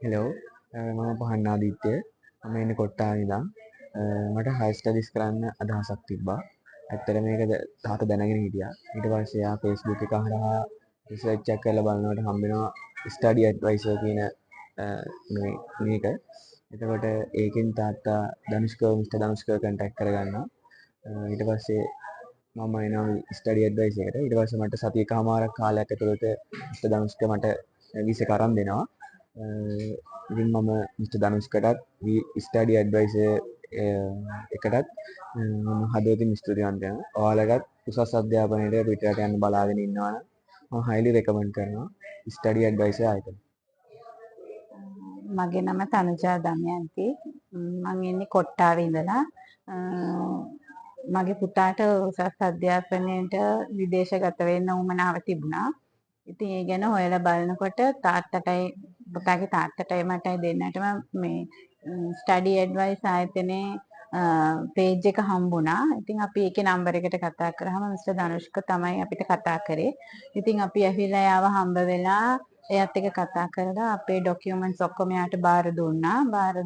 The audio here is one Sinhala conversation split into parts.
හෙලෝ මම පහන් ආදිත්‍ය මම ඉන්නේ කොට්ටාවේ ඉඳන් මට හයර් ස්ටඩීස් කරන්න අදහසක් තිබ්බා. ඇත්තට මේක තාත්තා දැනගෙන හිටියා. ඊට පස්සේ ආ Facebook එක හරහා රිසර්ච් එකක් කරලා බලනකොට හම්බ වෙනවා ස්ටඩි ඇඩ්වයිසර් කියන මේක. එතකොට ඒකෙන් තාත්තා මිස්ටර් ධනුෂ්කව කන්ටැක්ට් කරගන්නවා. ඊට පස්සේ මම එනවා ස්ටඩි ඇඩ්වයිස් එකට. ඊට පස්සේ මට සතියකමාරක් කාලයක් ඇතුළත මිස්ටර් ධනුෂ්ක මට වීසා එක අරන් දෙනවා. ඉතින් මම මිස්ටර් ධනුෂ්කටත් ස්ටඩි ඇඩ්වයිසර් එකටත් මම හදවතින් ස්තුතිවන්ත වෙනවා. ඔයාලටත් උසස් අධ්‍යාපනයට පිටරට යන්න බලාගෙන ඉන්නවා නම් මම highly recommend කරනවා ස්ටඩි ඇඩ්වයිසර් ආයතනය. මගේ නම තනුජා දමයන්ති. මම ඉන්නේ කොට්ටාවේ ඉඳලා. මගේ පුතාට උසස් අධ්‍යාපනයට විදේශගත වෙන්න උවමනාව තිබුණා. ඉතින් ඒ ගැන හොයලා බලනකොට පුතාගේ තාත්තටයි මටයි දෙන්නටම මේ ස්ටඩි ඇඩ්වයිස් ආයතනයේ පේජ් එක හම්බුණා. ඉතින් අපි ඒකේ නම්බර් එකට කතා කරාම මිස්ටර් ධනුෂ්ක තමයි අපිට කතා කරේ. ඉතින් අපි ඇවිල්ලා යාව හම්බ වෙලා එයාත් එක්ක කතා කරලා අපේ ડોකියුමන්ට්ස් ඔක්කොම යාට බාර දුන්නා. බාර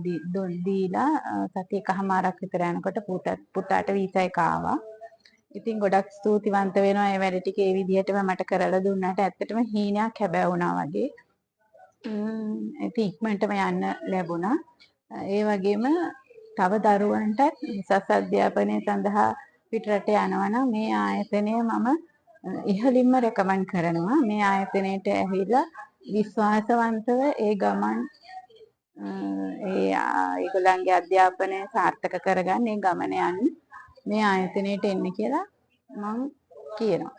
දීලා සතියකමාරක් විතර යනකොට පුතාට වීසා එක ආවා. ඉතින් ගොඩක් ස්තුතිවන්ත වෙනවා මේ වැඩ ටික ඒ විදිහටම මට කරලා දුන්නාට. ඇත්තටම හීනයක් හැබෑ වුණා වගේ. ඉතින් ඉක්මනටම යන්න ලැබුණා. ඒ වගේම තව දරුවන්ට උසස් අධ්‍යාපනය සඳහා පිටරට යනවා නම් මේ ආයතනය මම ඉහළින්ම රෙකමන්ඩ් කරනවා. මේ ආයතනයට ඇවිල්ලා විශ්වාසවන්තව ඒ ගමන් ඒගොල්ලන්ගේ අධ්‍යාපනය සාර්ථක කරගන්න ඒ ගමන යන්න මේ ආයතනයට එන්න කියලා මම කියනවා.